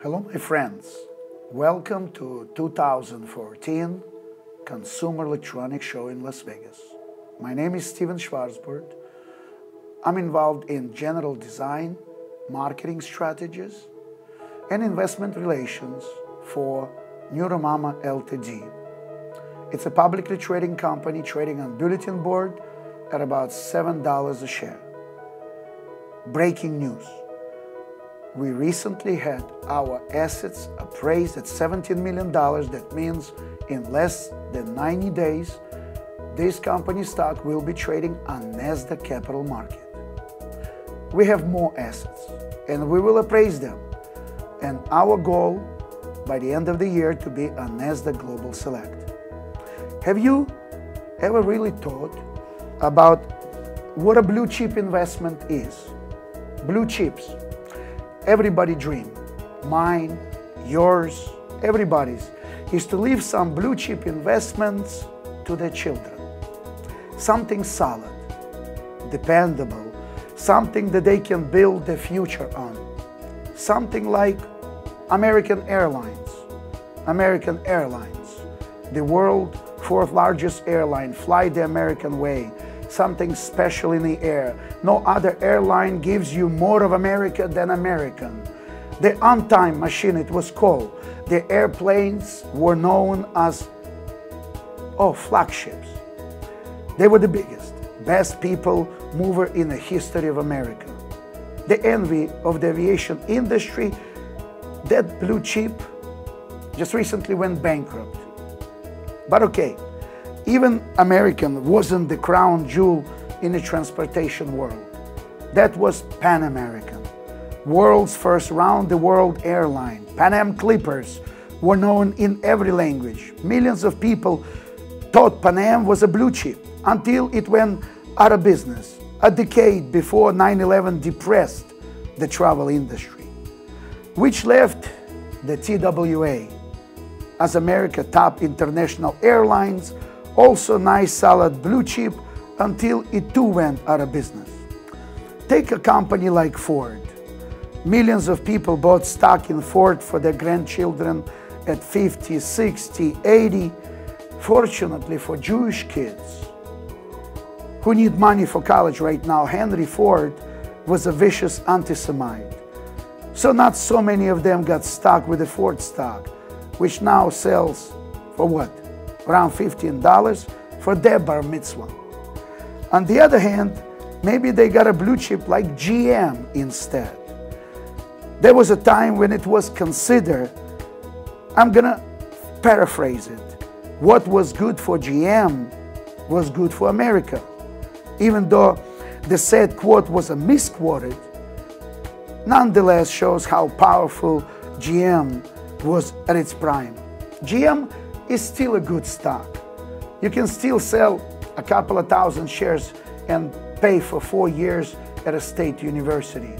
Hello, my friends. Welcome to 2014 Consumer Electronics Show in Las Vegas. My name is Steven Schwarzburt. I'm involved in general design, marketing strategies, and investment relations for Neuromama Ltd. It's a publicly trading company trading on bulletin board at about $7 a share. Breaking news. We recently had our assets appraised at $17 million. That means in less than 90 days, this company stock will be trading on NASDAQ Capital Market. We have more assets and we will appraise them. And our goal by the end of the year to be on NASDAQ Global Select. Have you ever really thought about what a blue chip investment is? Blue chips. Everybody dream, mine, yours, everybody's, is to leave some blue chip investments to their children. Something solid, dependable, something that they can build their future on. Something like American Airlines. American Airlines, the world's fourth largest airline, fly the American way. Something special in the air. No other airline gives you more of America than American. The on-time machine, it was called. The airplanes were known as, flagships. They were the biggest, best people mover in the history of America. The envy of the aviation industry. That blue chip just recently went bankrupt. But okay. Even American wasn't the crown jewel in the transportation world. That was Pan American, world's first round-the-world airline. Pan Am Clippers were known in every language. Millions of people thought Pan Am was a blue chip until it went out of business. A decade before 9/11 depressed the travel industry, which left the TWA as America's top international airlines. Also nice solid blue chip until it too went out of business. Take a company like Ford. Millions of people bought stock in Ford for their grandchildren at 50, 60, 80. Fortunately for Jewish kids who need money for college right now, Henry Ford was a vicious anti-Semite. So not so many of them got stuck with the Ford stock, which now sells for what? Around $15 for their bar mitzvah. On the other hand, maybe they got a blue chip like GM instead. There was a time when it was considered, I'm gonna paraphrase it, what was good for GM was good for America. Even though the said quote was a misquoted, nonetheless shows how powerful GM was at its prime. GM is still a good stock. You can still sell a couple of thousand shares and pay for 4 years at a state university.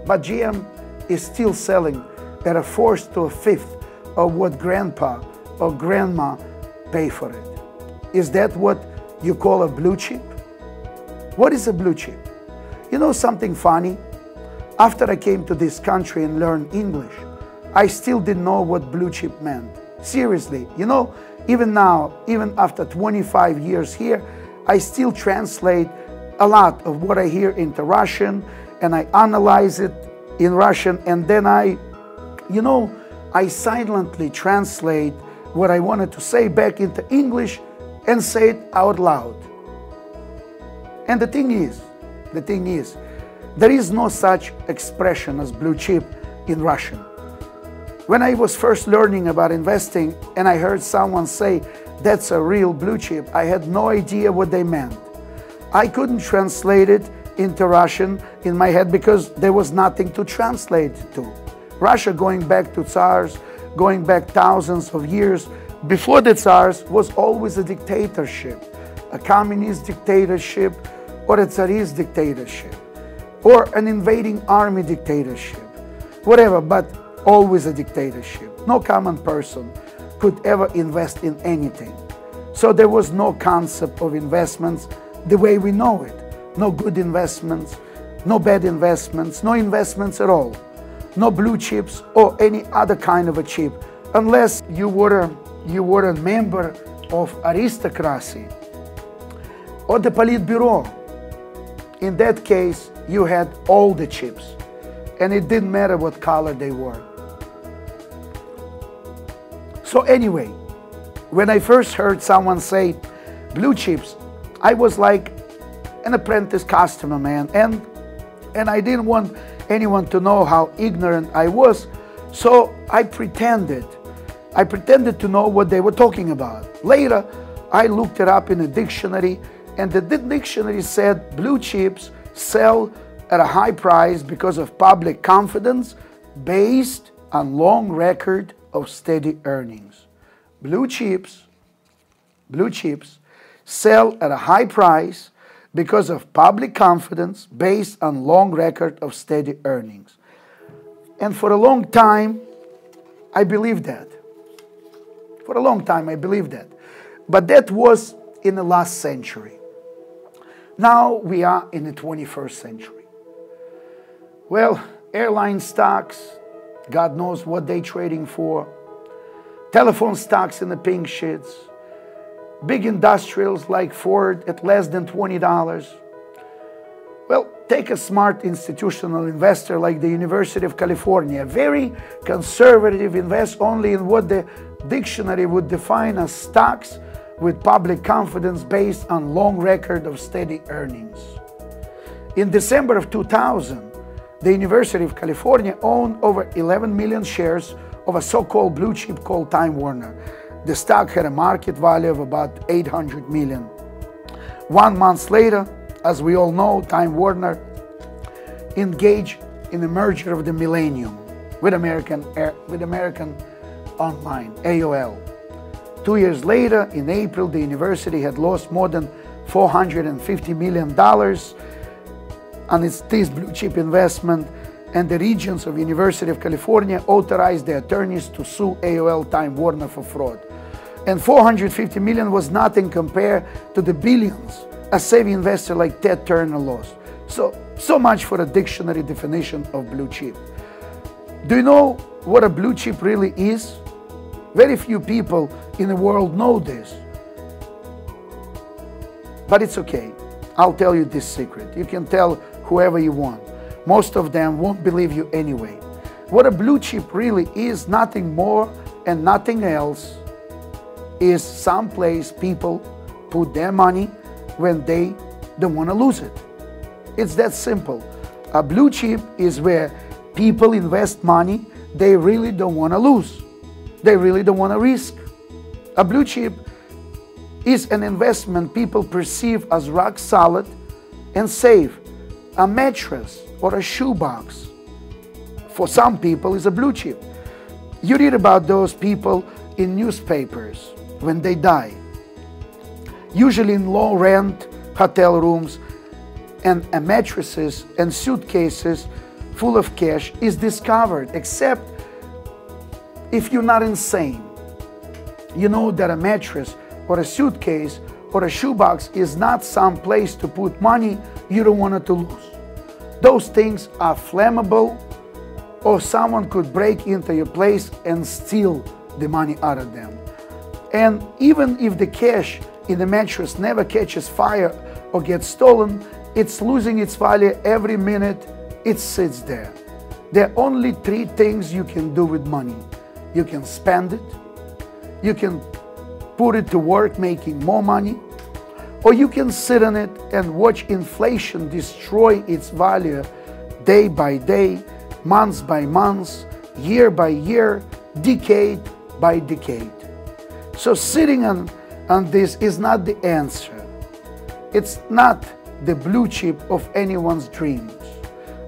But GM is still selling at a fourth to a fifth of what grandpa or grandma pay for it. Is that what you call a blue chip? What is a blue chip? You know something funny? After I came to this country and learned English, I still didn't know what blue chip meant. Seriously, you know, even now, even after 25 years here, I still translate a lot of what I hear into Russian and I analyze it in Russian and then I silently translate what I wanted to say back into English and say it out loud. And the thing is, there is no such expression as blue chip in Russian. When I was first learning about investing and I heard someone say, that's a real blue chip, I had no idea what they meant. I couldn't translate it into Russian in my head because there was nothing to translate to. Russia, going back to Tsars, going back thousands of years, before the Tsars was always a dictatorship, a communist dictatorship or a Tsarist dictatorship, or an invading army dictatorship, whatever, but always a dictatorship. No common person could ever invest in anything. So there was no concept of investments the way we know it. No good investments, no bad investments, no investments at all. no blue chips or any other kind of a chip, unless you were a member of aristocracy or the Politburo. In that case, you had all the chips, and it didn't matter what color they were. So anyway, when I first heard someone say blue chips, I was like an apprentice customer, man, and I didn't want anyone to know how ignorant I was, so I pretended to know what they were talking about. Later, I looked it up in a dictionary, and the dictionary said blue chips sell at a high price because of public confidence based on long record of steady earnings. Blue chips sell at a high price because of public confidence based on long record of steady earnings. And for a long time, I believed that. For a long time, I believed that. But that was in the last century. Now we are in the 21st century. Well, airline stocks, God knows what they're trading for. Telephone stocks in the pink sheets. Big industrials like Ford at less than $20. Well, take a smart institutional investor like the University of California. Very conservative, invest only in what the dictionary would define as stocks with public confidence based on long record of steady earnings. In December of 2000, the University of California owned over 11 million shares of a so-called blue chip called Time Warner. The stock had a market value of about $800 million. 1 month later, as we all know, Time Warner engaged in the merger of the millennium with American Online, AOL. 2 years later, in April, the university had lost more than $450 million on this blue chip investment, and the Regents of University of California authorized the attorneys to sue AOL Time Warner for fraud. And $450 million was nothing compared to the billions a savvy investor like Ted Turner lost. So much for a dictionary definition of blue chip. Do you know what a blue chip really is? Very few people in the world know this. But it's okay. I'll tell you this secret. You can tell whoever you want. Most of them won't believe you anyway. What a blue chip really is, nothing more and nothing else, is someplace people put their money when they don't want to lose it. It's that simple. A blue chip is where people invest money they really don't want to lose. They really don't want to risk. A blue chip is an investment people perceive as rock solid and safe. A mattress or a shoebox, for some people, is a blue chip. You read about those people in newspapers when they die, usually in low-rent hotel rooms, and mattresses and suitcases full of cash is discovered, except if you're not insane. You know that a mattress or a suitcase or a shoebox is not some place to put money you don't want it to lose. Those things are flammable, or someone could break into your place and steal the money out of them. And even if the cash in the mattress never catches fire or gets stolen, it's losing its value every minute it sits there. There are only three things you can do with money. You can spend it, you can put it to work making more money, or you can sit on it and watch inflation destroy its value day by day, months by months, year by year, decade by decade. So sitting on this is not the answer. It's not the blue chip of anyone's dreams.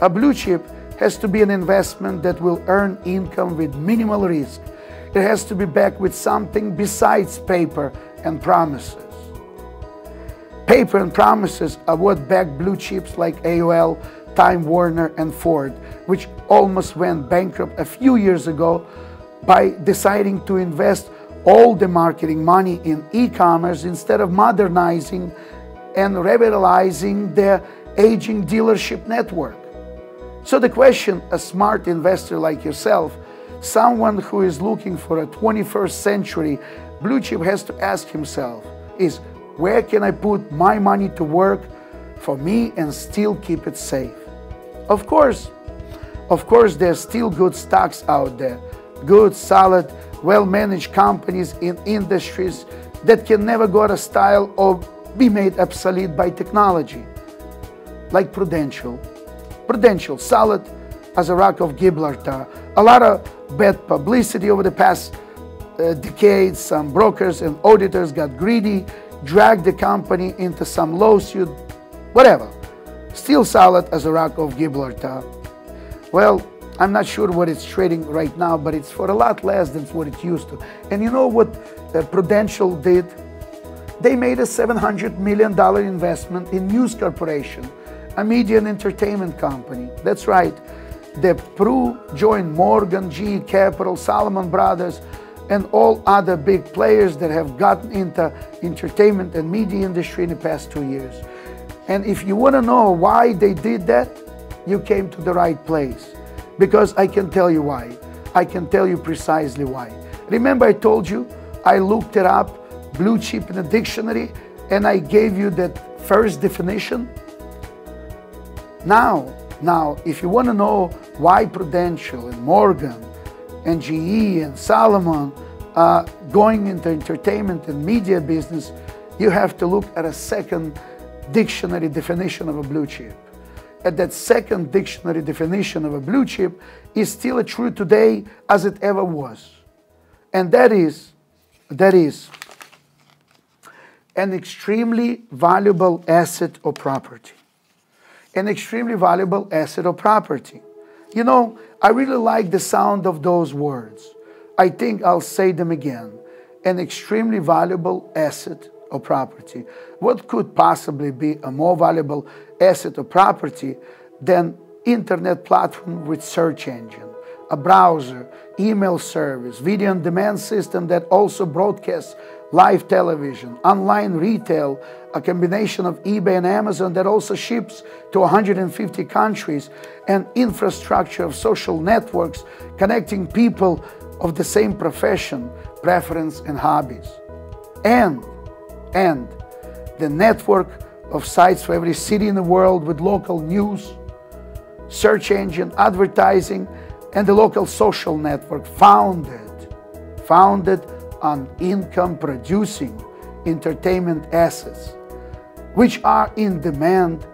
A blue chip has to be an investment that will earn income with minimal risk. It has to be backed with something besides paper and promises. Paper and promises are what back blue chips like AOL, Time Warner, and Ford, which almost went bankrupt a few years ago by deciding to invest all the marketing money in e-commerce instead of modernizing and revitalizing their aging dealership network. So the question a smart investor like yourself, someone who is looking for a 21st century blue chip, has to ask himself is, where can I put my money to work for me and still keep it safe? Of course, there's still good stocks out there, good, solid, well-managed companies in industries that can never go out of style or be made obsolete by technology, like Prudential. Prudential, solid as a rock of Gibraltar. A lot of bad publicity over the past decades. Some brokers and auditors got greedy, dragged the company into some lawsuit, whatever. Still solid as a rock of Gibraltar. Well, I'm not sure what it's trading right now, but it's for a lot less than what it used to. And you know what Prudential did? They made a $700 million investment in News Corporation, a media and entertainment company. That's right. The Pru joined Morgan, GE Capital, Salomon Brothers, and all other big players that have gotten into entertainment and media industry in the past 2 years. And if you want to know why they did that, you came to the right place. Because I can tell you why. I can tell you precisely why. Remember I told you, I looked it up, blue chip in a dictionary, and I gave you that first definition? Now, if you want to know why Prudential and Morgan and GE and Salomon are going into entertainment and media business, you have to look at a second dictionary definition of a blue chip. And that second dictionary definition of a blue chip is still as true today as it ever was. And that is an extremely valuable asset or property. An extremely valuable asset or property. You know, I really like the sound of those words. I think I'll say them again. An extremely valuable asset or property. What could possibly be a more valuable asset or property than internet platform with search engine, a browser, email service, video on demand system that also broadcasts live television, online retail, a combination of eBay and Amazon that also ships to 150 countries, and infrastructure of social networks connecting people of the same profession, preference, and hobbies. And the network of sites for every city in the world with local news, search engine, advertising, and the local social network founded on income-producing entertainment assets, which are in demand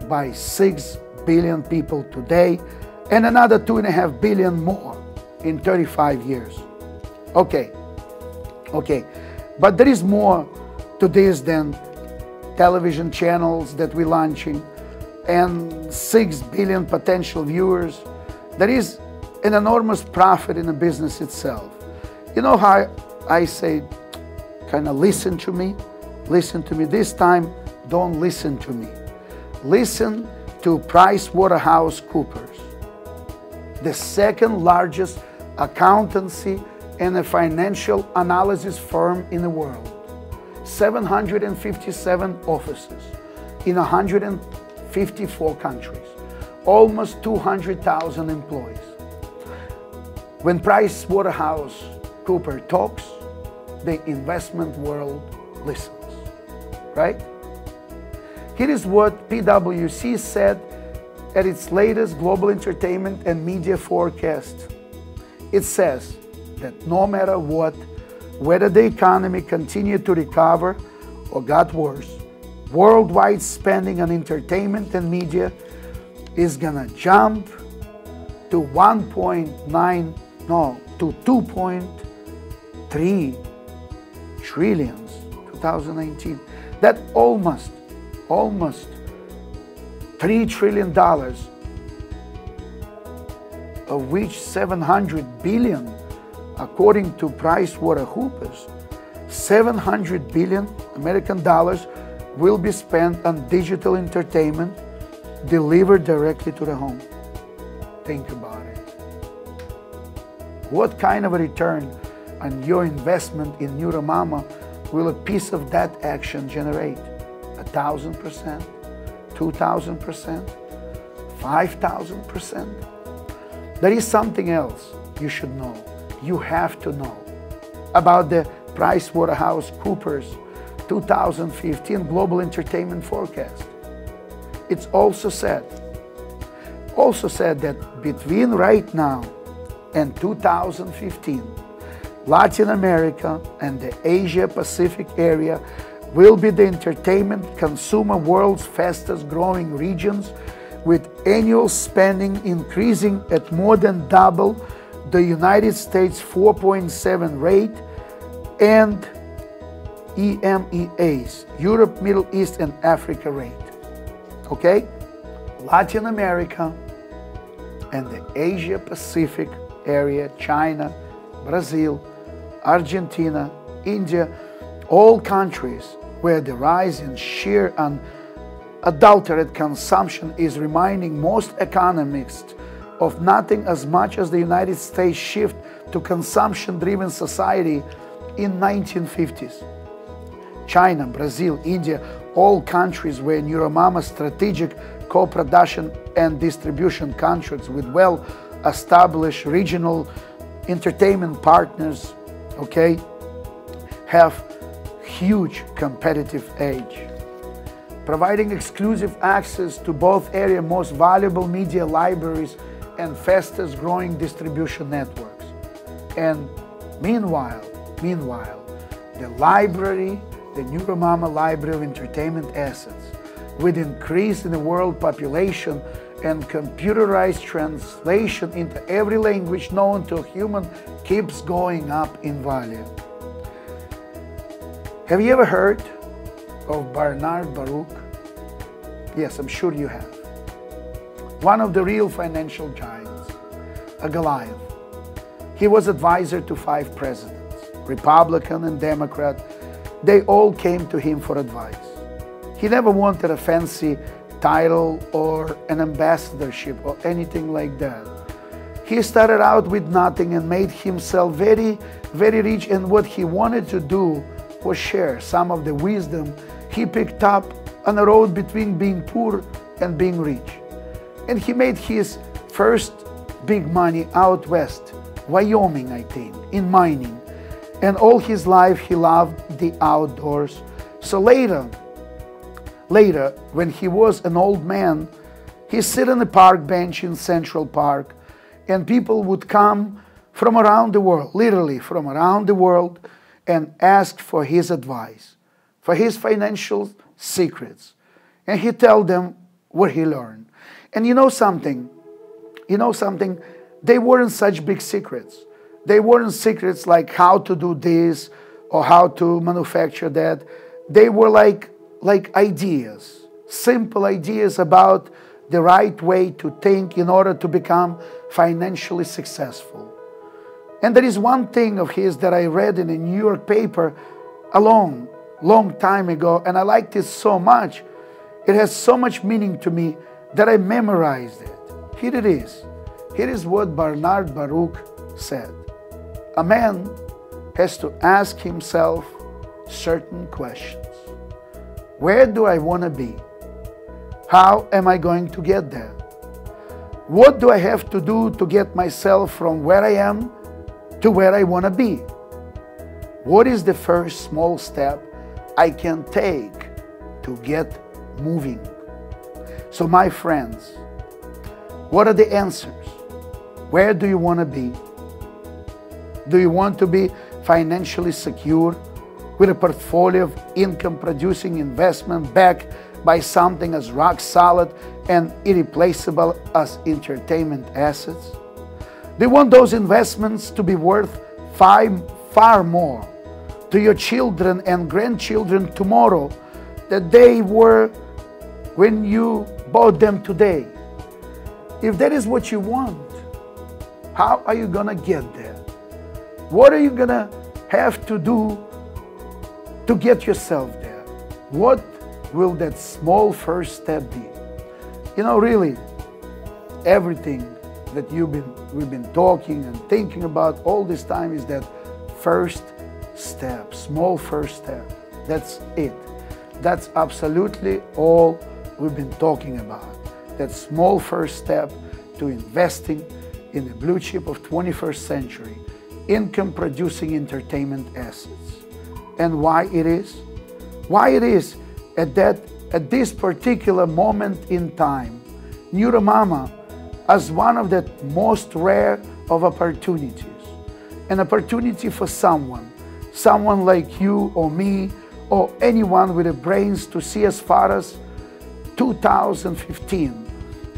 by 6 billion people today and another 2.5 billion more in 35 years. Okay, but there is more to this than television channels that we're launching and 6 billion potential viewers. There is an enormous profit in the business itself. You know how I say, kind of listen to me? Listen to me. This time, don't listen to me. Listen to PricewaterhouseCoopers, the second largest accountancy and a financial analysis firm in the world. 757 offices in 154 countries, almost 200,000 employees. When PricewaterhouseCoopers talks, the investment world listens, right? Here is what PwC said at its latest global entertainment and media forecast. It says that no matter what, whether the economy continued to recover or got worse, worldwide spending on entertainment and media is gonna jump to 2.3 trillions 2019. That almost $3 trillion, of which 700 billion, according to PricewaterhouseCoopers, 700 billion American dollars will be spent on digital entertainment delivered directly to the home. Think about it. What kind of a return on your investment in NeuroMama will a piece of that action generate? 1,000%? 2,000%? 5,000%. There is something else you should know. You have to know about the PricewaterhouseCoopers 2015 Global Entertainment Forecast. It's also said that between right now and 2015, Latin America and the Asia-Pacific area will be the entertainment consumer world's fastest growing regions, with annual spending increasing at more than double the United States 4.7 rate and EMEA's, Europe, Middle East and Africa rate. Okay? Latin America and the Asia-Pacific area, China, Brazil, Argentina, India, all countries where the rise in sheer unadulterated consumption is reminding most economists of nothing as much as the United States shift to consumption-driven society in 1950s. China, Brazil, India, all countries where Euromama strategic co-production and distribution contracts with well-established regional entertainment partners, okay, have huge competitive edge. Providing exclusive access to both area most valuable media libraries and fastest growing distribution networks. And meanwhile, the library, the Euromama Library of Entertainment Assets, with increase in the world population and computerized translation into every language known to a human, keeps going up in value. Have you ever heard of Bernard Baruch? Yes, I'm sure you have. One of the real financial giants, a Goliath. He was advisor to 5 presidents, Republican and Democrat. They all came to him for advice. He never wanted a fancy title or an ambassadorship or anything like that. He started out with nothing and made himself very, very rich, and what he wanted to do was share some of the wisdom he picked up on the road between being poor and being rich. And he made his first big money out west, Wyoming, I think, in mining. And all his life he loved the outdoors. So later, when he was an old man, he sit on a park bench in Central Park, and people would come from around the world, literally from around the world, and ask for his advice, for his financial secrets. And he tell them what he learned. And you know something? They weren't such big secrets. They weren't secrets like how to do this or how to manufacture that. They were like ideas, simple ideas about the right way to think in order to become financially successful. And there is one thing of his that I read in a New York paper a long time ago, and I liked it so much. It has so much meaning to me that I memorized it. Here it is. Here is what Bernard Baruch said. A man has to ask himself certain questions. Where do I want to be? How am I going to get there? What do I have to do to get myself from where I am to where I want to be? What is the first small step I can take to get moving? So my friends, what are the answers? Where do you want to be? Do you want to be financially secure with a portfolio of income-producing investment backed by something as rock solid and irreplaceable as entertainment assets? Do you want those investments to be worth far more to your children and grandchildren tomorrow than they were when you bought them today? If that is what you want, how are you going to get there? What are you going to have to do to get yourself there? What will that small first step be? You know, really, everything that we've been talking and thinking about all this time is that first step, small first step. That's it. That's absolutely all we've been talking about. that small first step to investing in the blue chip of 21st century income-producing entertainment assets. And why it is? Why it is at this particular moment in time, Neuromama as one of the most rare of opportunities, an opportunity for someone like you or me or anyone with the brains to see as far as 2015,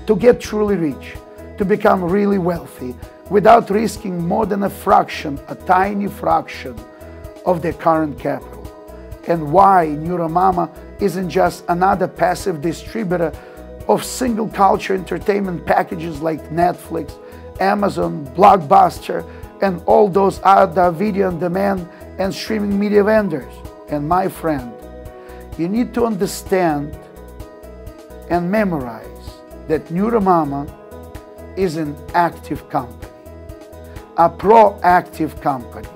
to get truly rich, to become really wealthy without risking more than a fraction, a tiny fraction of their current capital. And why Neuromama isn't just another passive distributor of single culture entertainment packages like Netflix, Amazon, Blockbuster, and all those other video on demand and streaming media vendors. And my friend, you need to understand and memorize that Neuromama is an active company, a proactive company.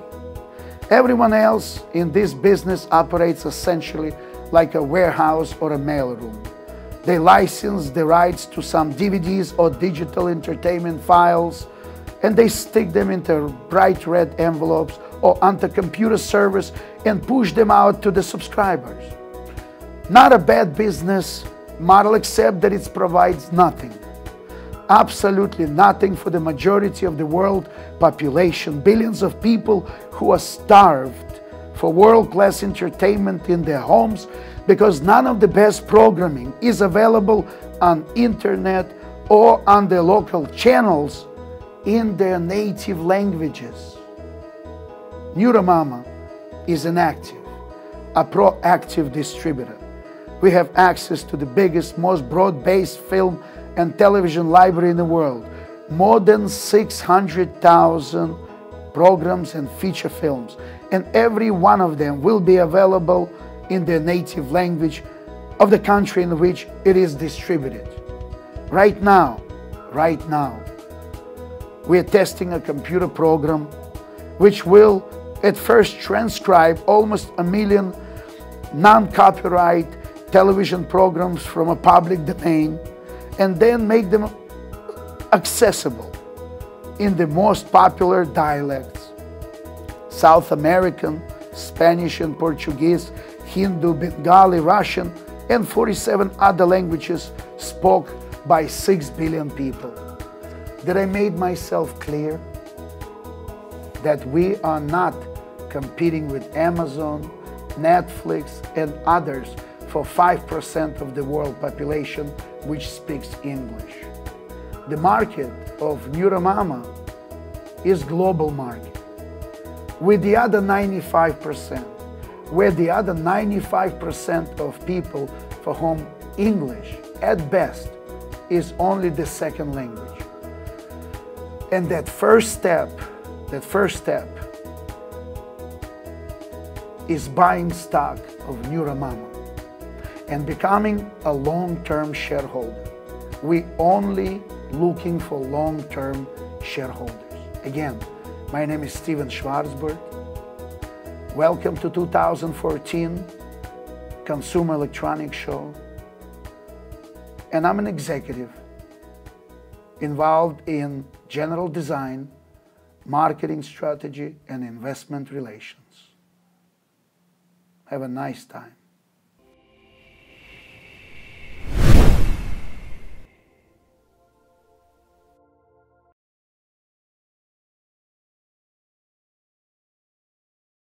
Everyone else in this business operates essentially like a warehouse or a mailroom. They license the rights to some DVDs or digital entertainment files, and they stick them into bright red envelopes or onto computer servers and push them out to the subscribers. Not a bad business model, except that it provides nothing, absolutely nothing for the majority of the world population, billions of people who are starved for world-class entertainment in their homes because none of the best programming is available on internet or on the local channels in their native languages. Neuromama is an active, a proactive distributor. We have access to the biggest, most broad-based film and television library in the world, more than 600,000 programs and feature films, and every one of them will be available in their native language of the country in which it is distributed. Right now, we are testing a computer program which will at first transcribe almost 1 million non-copyright television programs from a public domain and then make them accessible in the most popular dialects: South American, Spanish and Portuguese, Hindu, Bengali, Russian, and 47 other languages spoke by 6 billion people. Did I make myself clear? That we are not competing with Amazon, Netflix, and others for 5% of the world population which speaks English. The market of Neuromama is global market. With the other 95%, where the other 95% of people for whom English, at best, is only the second language. And that first step is buying stock of Neuromama and becoming a long-term shareholder. We only looking for long-term shareholders. Again, my name is Steven Schwarzberg. Welcome to 2014 Consumer Electronics Show. And I'm an executive involved in general design, marketing strategy, and investment relations. Have a nice time.